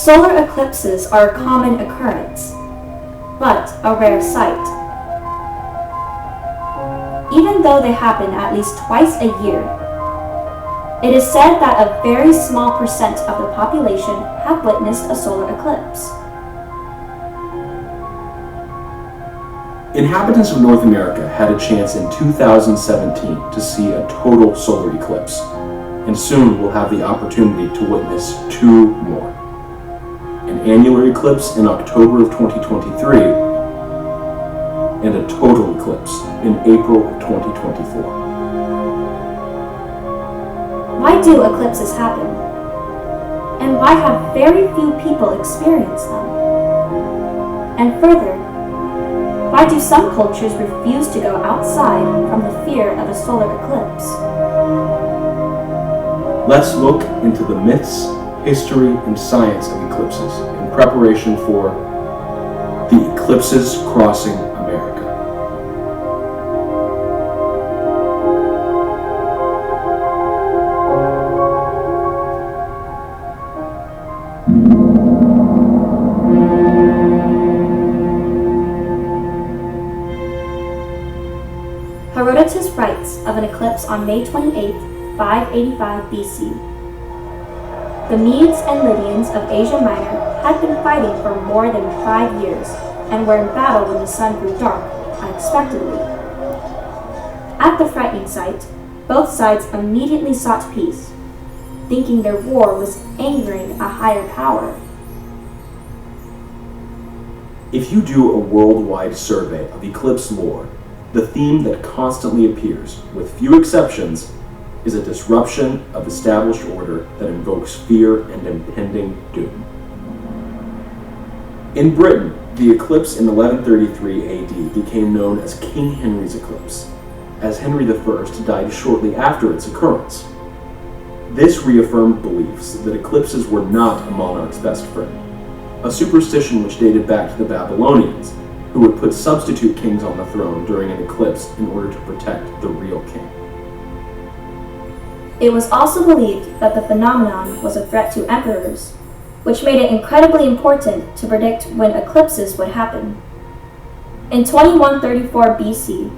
Solar eclipses are a common occurrence, but a rare sight. Even though they happen at least twice a year, it is said that a very small percent of the population have witnessed a solar eclipse. Inhabitants of North America had a chance in 2017 to see a total solar eclipse, and soon will have the opportunity to witness two more. An annular eclipse in October of 2023, and a total eclipse in April of 2024. Why do eclipses happen? And why have very few people experience them? And further, why do some cultures refuse to go outside from the fear of a solar eclipse? Let's look into the myths, history, and science of eclipses in preparation for the eclipses crossing America. Herodotus writes of an eclipse on May 28, 585 BC. The Medes and Lydians of Asia Minor had been fighting for more than 5 years and were in battle when the sun grew dark unexpectedly. At the frightening sight, both sides immediately sought peace, thinking their war was angering a higher power. If you do a worldwide survey of eclipse lore, the theme that constantly appears, with few exceptions, is a disruption of established order that invokes fear and impending doom. In Britain, the eclipse in 1133 AD became known as King Henry's eclipse, as Henry I died shortly after its occurrence. This reaffirmed beliefs that eclipses were not a monarch's best friend, a superstition which dated back to the Babylonians, who would put substitute kings on the throne during an eclipse in order to protect the real king. It was also believed that the phenomenon was a threat to emperors, which made it incredibly important to predict when eclipses would happen. In 2134 BC,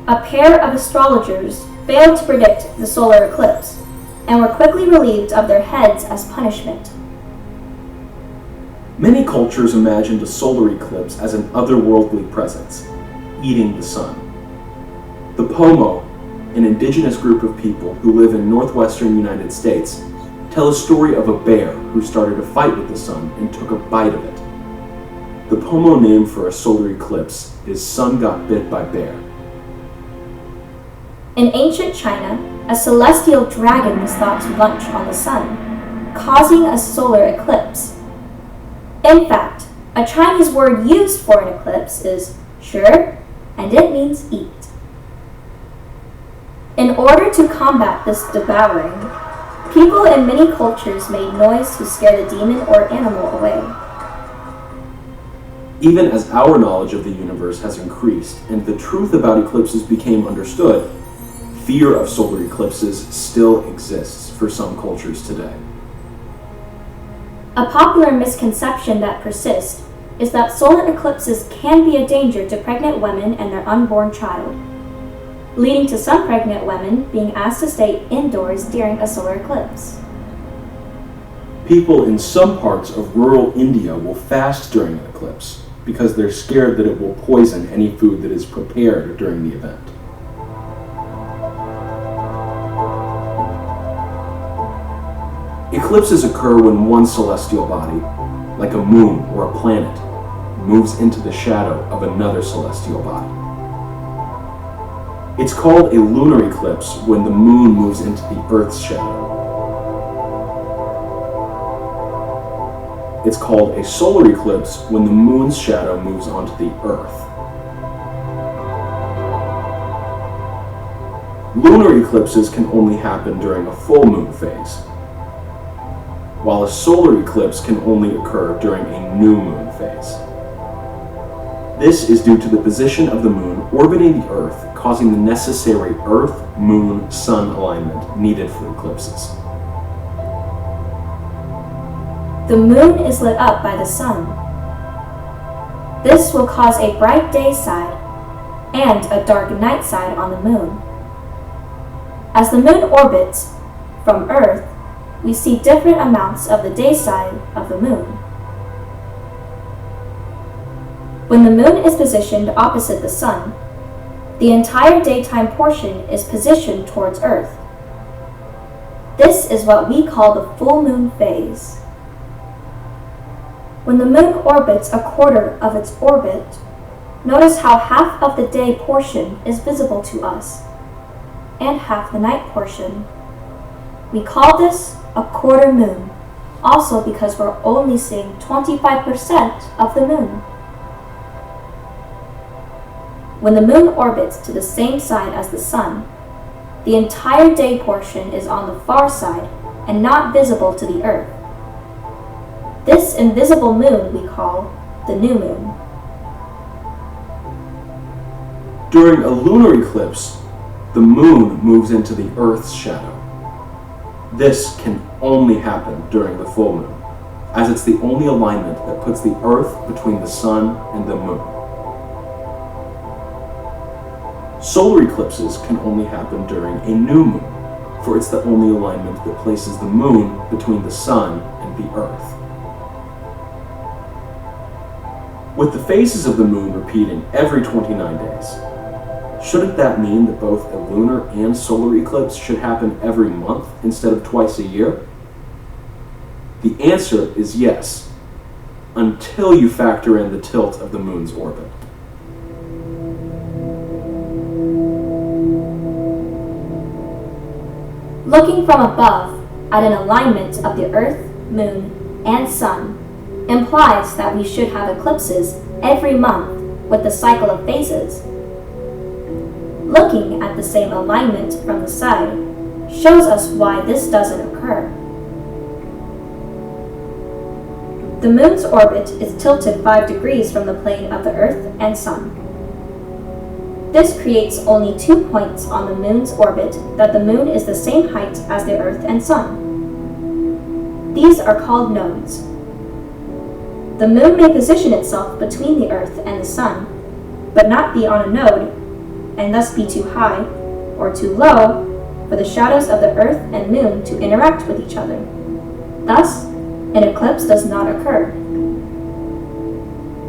a pair of astrologers failed to predict the solar eclipse and were quickly relieved of their heads as punishment. Many cultures imagined a solar eclipse as an otherworldly presence, eating the sun. The Pomo, an indigenous group of people who live in northwestern United States, tell a story of a bear who started a fight with the sun and took a bite of it. The Pomo name for a solar eclipse is Sun Got Bit by Bear. In ancient China, a celestial dragon was thought to lunch on the sun, causing a solar eclipse. In fact, a Chinese word used for an eclipse is "shi," and it means eat. In order to combat this devouring, people in many cultures made noise to scare the demon or animal away. Even as our knowledge of the universe has increased and the truth about eclipses became understood, fear of solar eclipses still exists for some cultures today. A popular misconception that persists is that solar eclipses can be a danger to pregnant women and their unborn child, leading to some pregnant women being asked to stay indoors during a solar eclipse. People in some parts of rural India will fast during an eclipse because they're scared that it will poison any food that is prepared during the event. Eclipses occur when one celestial body, like a moon or a planet, moves into the shadow of another celestial body. It's called a lunar eclipse when the moon moves into the Earth's shadow. It's called a solar eclipse when the moon's shadow moves onto the Earth. Lunar eclipses can only happen during a full moon phase, while a solar eclipse can only occur during a new moon phase. This is due to the position of the moon orbiting the Earth, causing the necessary Earth-Moon-Sun alignment needed for eclipses. the moon is lit up by the sun. This will cause a bright day side and a dark night side on the moon. As the moon orbits from Earth, we see different amounts of the day side of the moon. When the moon is positioned opposite the sun, the entire daytime portion is positioned towards Earth. This is what we call the full moon phase. When the moon orbits a quarter of its orbit, notice how half of the day portion is visible to us, and half the night portion. We call this a quarter moon, also because we're only seeing 25% of the moon. When the moon orbits to the same side as the sun, the entire day portion is on the far side and not visible to the Earth. This invisible moon we call the new moon. During a lunar eclipse, the moon moves into the Earth's shadow. This can only happen during the full moon, as it's the only alignment that puts the Earth between the sun and the moon. Solar eclipses can only happen during a new moon, for it's the only alignment that places the moon between the sun and the Earth. With the phases of the moon repeating every 29 days, shouldn't that mean that both a lunar and solar eclipse should happen every month instead of twice a year? The answer is yes, until you factor in the tilt of the moon's orbit. Looking from above at an alignment of the Earth, Moon, and Sun implies that we should have eclipses every month with the cycle of phases. Looking at the same alignment from the side shows us why this doesn't occur. The moon's orbit is tilted 5 degrees from the plane of the Earth and Sun. This creates only 2 points on the moon's orbit that the moon is the same height as the Earth and Sun. These are called nodes. The moon may position itself between the Earth and the Sun, but not be on a node, and thus be too high or too low for the shadows of the Earth and Moon to interact with each other. Thus, an eclipse does not occur.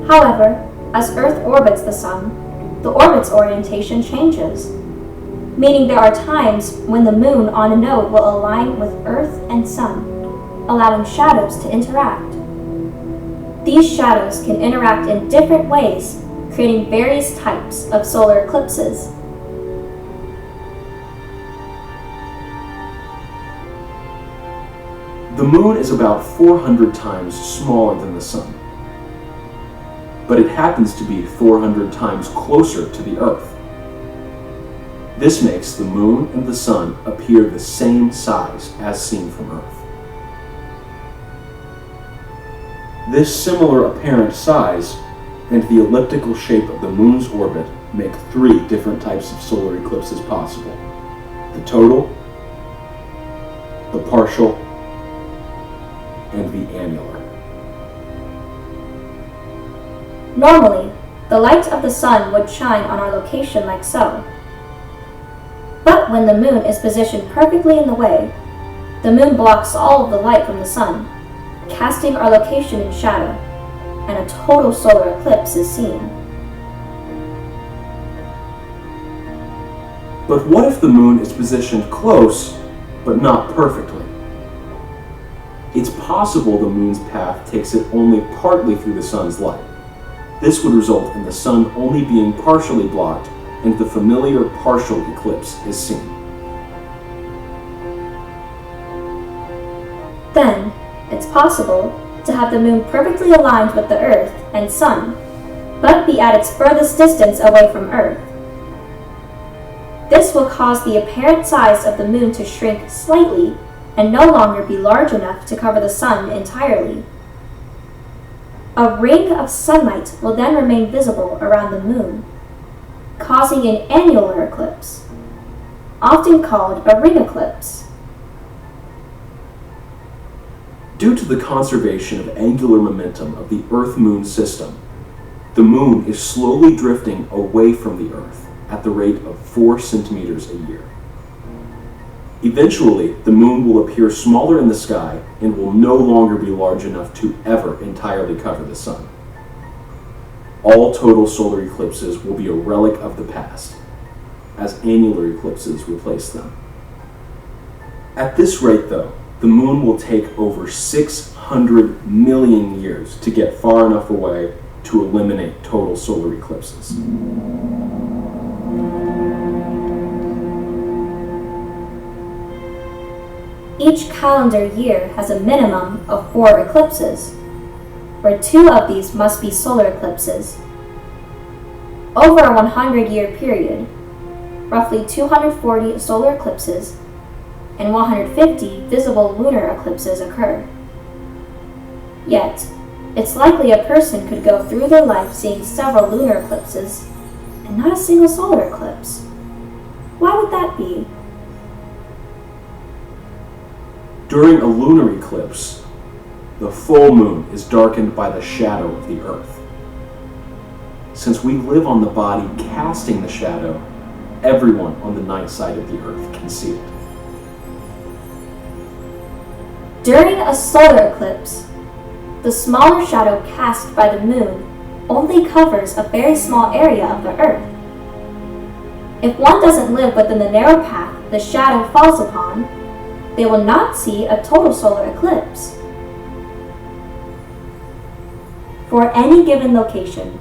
However, as Earth orbits the Sun, the orbit's orientation changes, meaning there are times when the Moon on a node will align with Earth and Sun, allowing shadows to interact. These shadows can interact in different ways, creating various types of solar eclipses. The moon is about 400 times smaller than the sun, but it happens to be 400 times closer to the Earth. This makes the moon and the sun appear the same size as seen from Earth. This similar apparent size and the elliptical shape of the moon's orbit make 3 different types of solar eclipses possible: the total, the partial, and the annular. Normally, the light of the sun would shine on our location like so. But when the moon is positioned perfectly in the way, the moon blocks all of the light from the sun, casting our location in shadow, and a total solar eclipse is seen. But what if the moon is positioned close, but not perfectly? It's possible the moon's path takes it only partly through the sun's light. This would result in the sun only being partially blocked, and the familiar partial eclipse is seen. Then, it's possible to have the moon perfectly aligned with the Earth and Sun, but be at its furthest distance away from Earth. This will cause the apparent size of the moon to shrink slightly and no longer be large enough to cover the sun entirely. A ring of sunlight will then remain visible around the moon, causing an annular eclipse, often called a ring eclipse. Due to the conservation of angular momentum of the Earth-Moon system, the Moon is slowly drifting away from the Earth at the rate of 4 centimeters a year. Eventually, the Moon will appear smaller in the sky and will no longer be large enough to ever entirely cover the Sun. All total solar eclipses will be a relic of the past, as annular eclipses replace them. At this rate, though, the Moon will take over 600 million years to get far enough away to eliminate total solar eclipses. Each calendar year has a minimum of 4 eclipses, where 2 of these must be solar eclipses. Over a 100-year period, roughly 240 solar eclipses and 150 visible lunar eclipses occur. Yet, it's likely a person could go through their life seeing several lunar eclipses and not a single solar eclipse. Why would that be? During a lunar eclipse, the full moon is darkened by the shadow of the Earth. Since we live on the body casting the shadow, everyone on the night side of the Earth can see it. During a solar eclipse, the smaller shadow cast by the moon only covers a very small area of the Earth. If one doesn't live within the narrow path the shadow falls upon, they will not see a total solar eclipse. For any given location,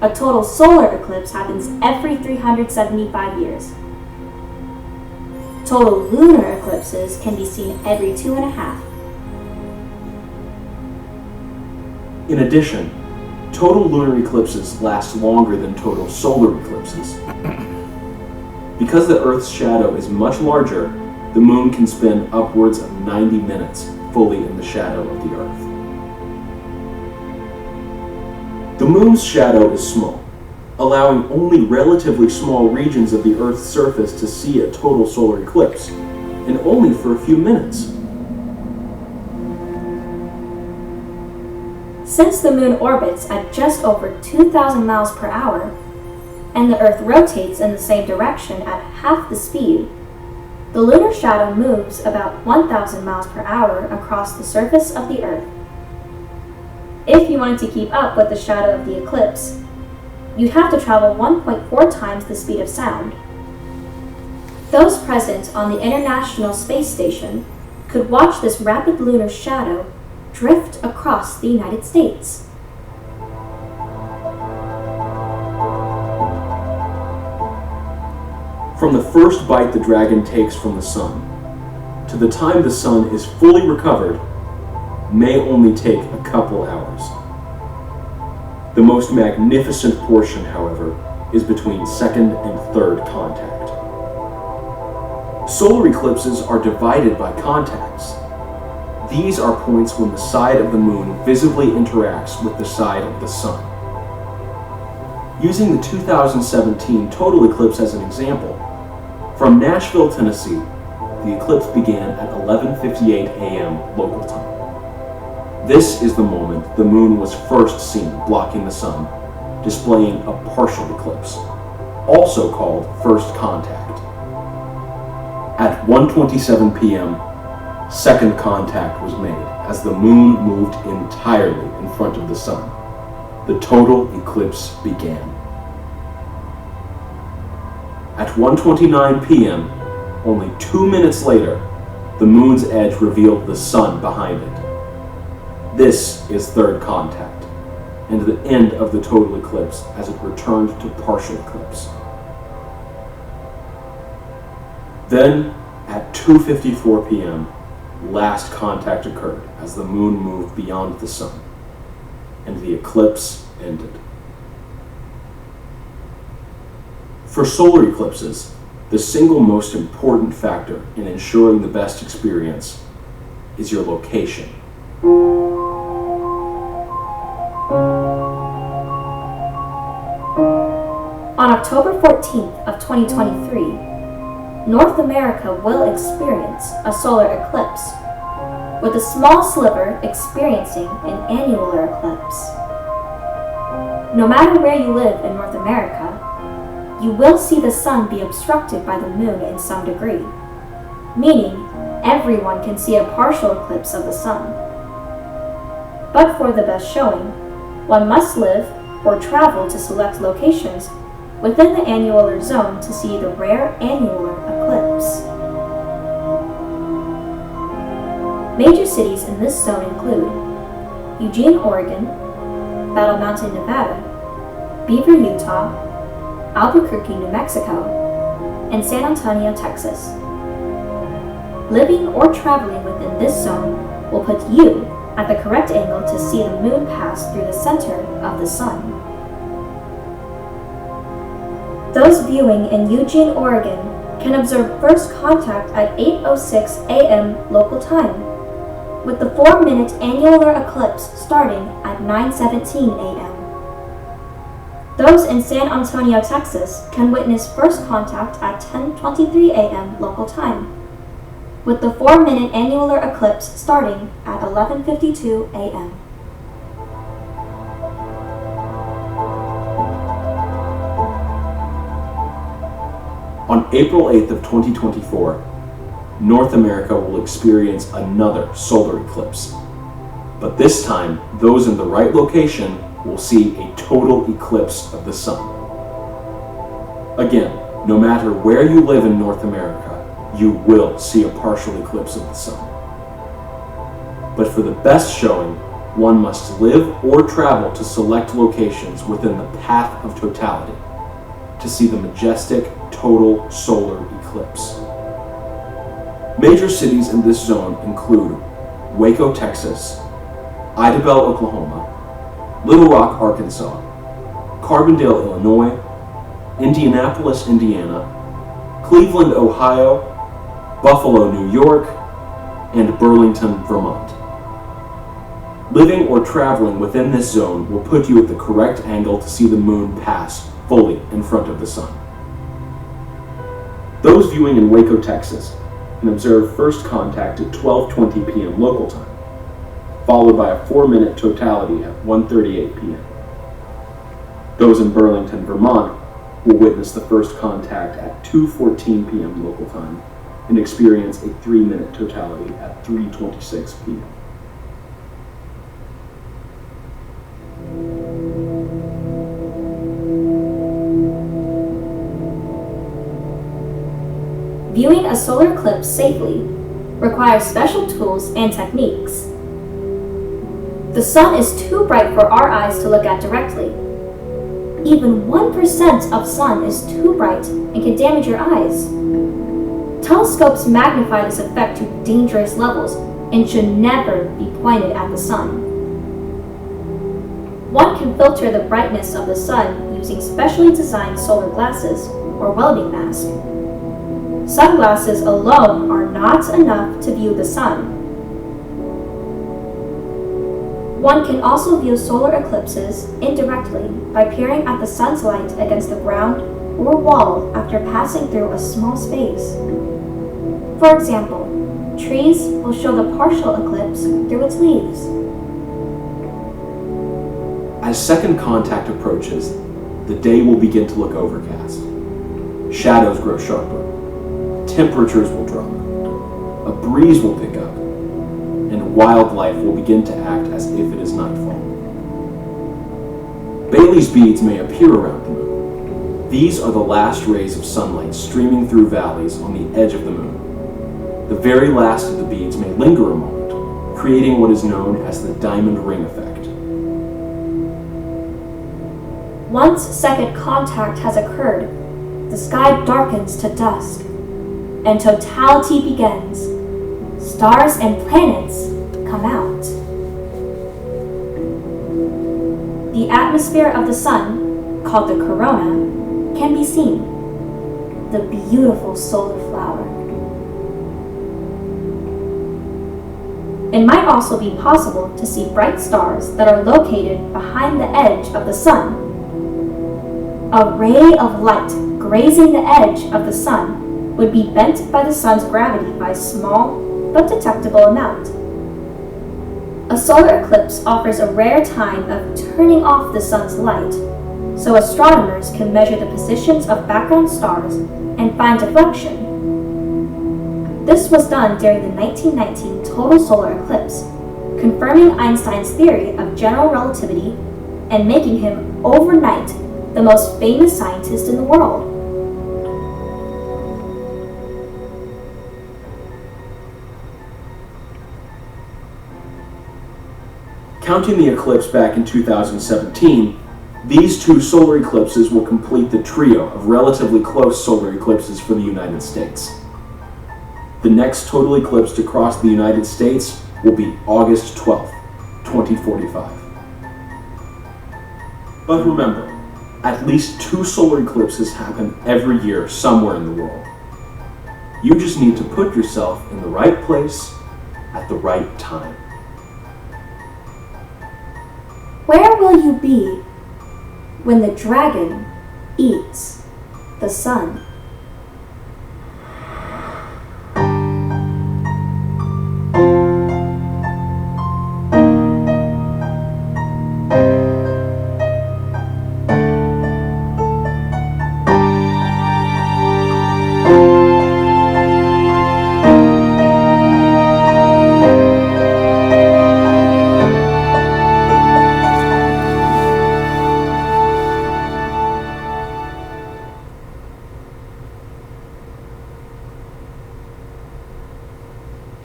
a total solar eclipse happens every 375 years. Total lunar eclipses can be seen every 2.5. In addition, total lunar eclipses last longer than total solar eclipses. Because the Earth's shadow is much larger, the moon can spend upwards of 90 minutes fully in the shadow of the Earth. The moon's shadow is small, allowing only relatively small regions of the Earth's surface to see a total solar eclipse, and only for a few minutes. Since the moon orbits at just over 2,000 miles per hour, and the Earth rotates in the same direction at half the speed, the lunar shadow moves about 1,000 miles per hour across the surface of the Earth. If you wanted to keep up with the shadow of the eclipse, you'd have to travel 1.4 times the speed of sound. Those present on the International Space Station could watch this rapid lunar shadow drift across the United States. From the first bite the dragon takes from the sun, to the time the sun is fully recovered, may only take a couple hours. The most magnificent portion, however, is between second and third contact. Solar eclipses are divided by contacts. These are points when the side of the moon visibly interacts with the side of the sun. Using the 2017 total eclipse as an example, from Nashville, Tennessee, the eclipse began at 11:58 a.m. local time. This is the moment the moon was first seen blocking the sun, displaying a partial eclipse, also called first contact. At 1:27 p.m., second contact was made as the moon moved entirely in front of the sun. The total eclipse began. At 1:29 p.m., only 2 minutes later, the moon's edge revealed the sun behind it. This is third contact, and the end of the total eclipse as it returned to partial eclipse. Then, at 2:54 p.m., last contact occurred as the moon moved beyond the sun, and the eclipse ended. For solar eclipses, the single most important factor in ensuring the best experience is your location. On October 14th of 2023, North America will experience a solar eclipse, with a small sliver experiencing an annular eclipse. No matter where you live in North America, you will see the sun be obstructed by the moon in some degree, meaning everyone can see a partial eclipse of the sun. But for the best showing, one must live or travel to select locations within the annular zone to see the rare annular eclipse. Major cities in this zone include Eugene, Oregon, Battle Mountain, Nevada, Beaver, Utah, Albuquerque, New Mexico, and San Antonio, Texas. Living or traveling within this zone will put you at the correct angle to see the moon pass through the center of the sun. Those viewing in Eugene, Oregon can observe first contact at 8:06 a.m. local time, with the 4-minute annular eclipse starting at 9:17 a.m. Those in San Antonio, Texas can witness first contact at 10:23 a.m. local time, with the 4-minute annular eclipse starting at 11:52 a.m. On April 8th of 2024, North America will experience another solar eclipse. But this time, those in the right location will see a total eclipse of the sun. Again, no matter where you live in North America, you will see a partial eclipse of the sun. But for the best showing, one must live or travel to select locations within the path of totality to see the majestic total solar eclipse. Major cities in this zone include Waco, Texas, Idabel, Oklahoma, Little Rock, Arkansas, Carbondale, Illinois, Indianapolis, Indiana, Cleveland, Ohio, Buffalo, New York, and Burlington, Vermont. Living or traveling within this zone will put you at the correct angle to see the moon pass fully in front of the sun. Those viewing in Waco, Texas, can observe first contact at 12:20 p.m. local time, followed by a 4-minute totality at 1:38 p.m. Those in Burlington, Vermont, will witness the first contact at 2:14 p.m. local time and experience a 3-minute totality at 3:26 p.m. Viewing a solar eclipse safely requires special tools and techniques. The sun is too bright for our eyes to look at directly. Even 1% of sun is too bright and can damage your eyes. Telescopes magnify this effect to dangerous levels and should never be pointed at the sun. One can filter the brightness of the sun using specially designed solar glasses or welding masks. Sunglasses alone are not enough to view the sun. One can also view solar eclipses indirectly by peering at the sun's light against the ground or wall after passing through a small space. For example, trees will show the partial eclipse through its leaves. As second contact approaches, the day will begin to look overcast. Shadows grow sharper. Temperatures will drop. A breeze will pick up, and wildlife will begin to act as if it is nightfall. Baily's beads may appear around the moon. These are the last rays of sunlight streaming through valleys on the edge of the moon. The very last of the beads may linger a moment, creating what is known as the diamond ring effect. Once second contact has occurred, the sky darkens to dusk, and totality begins. Stars and planets come out. The atmosphere of the sun, called the corona, can be seen, the beautiful solar flower. It might also be possible to see bright stars that are located behind the edge of the sun. A ray of light grazing the edge of the sun would be bent by the sun's gravity by a small but detectable amount, A solar eclipse offers a rare time of turning off the sun's light, so astronomers can measure the positions of background stars and find deflection. This was done during the 1919 Total Solar Eclipse, confirming Einstein's theory of general relativity and making him overnight the most famous scientist in the world. Counting the eclipse back in 2017, these two solar eclipses will complete the trio of relatively close solar eclipses for the United States. The next total eclipse to cross the United States will be August 12th, 2045. But remember, at least 2 solar eclipses happen every year somewhere in the world. You just need to put yourself in the right place at the right time. Where will you be when the dragon eats the sun?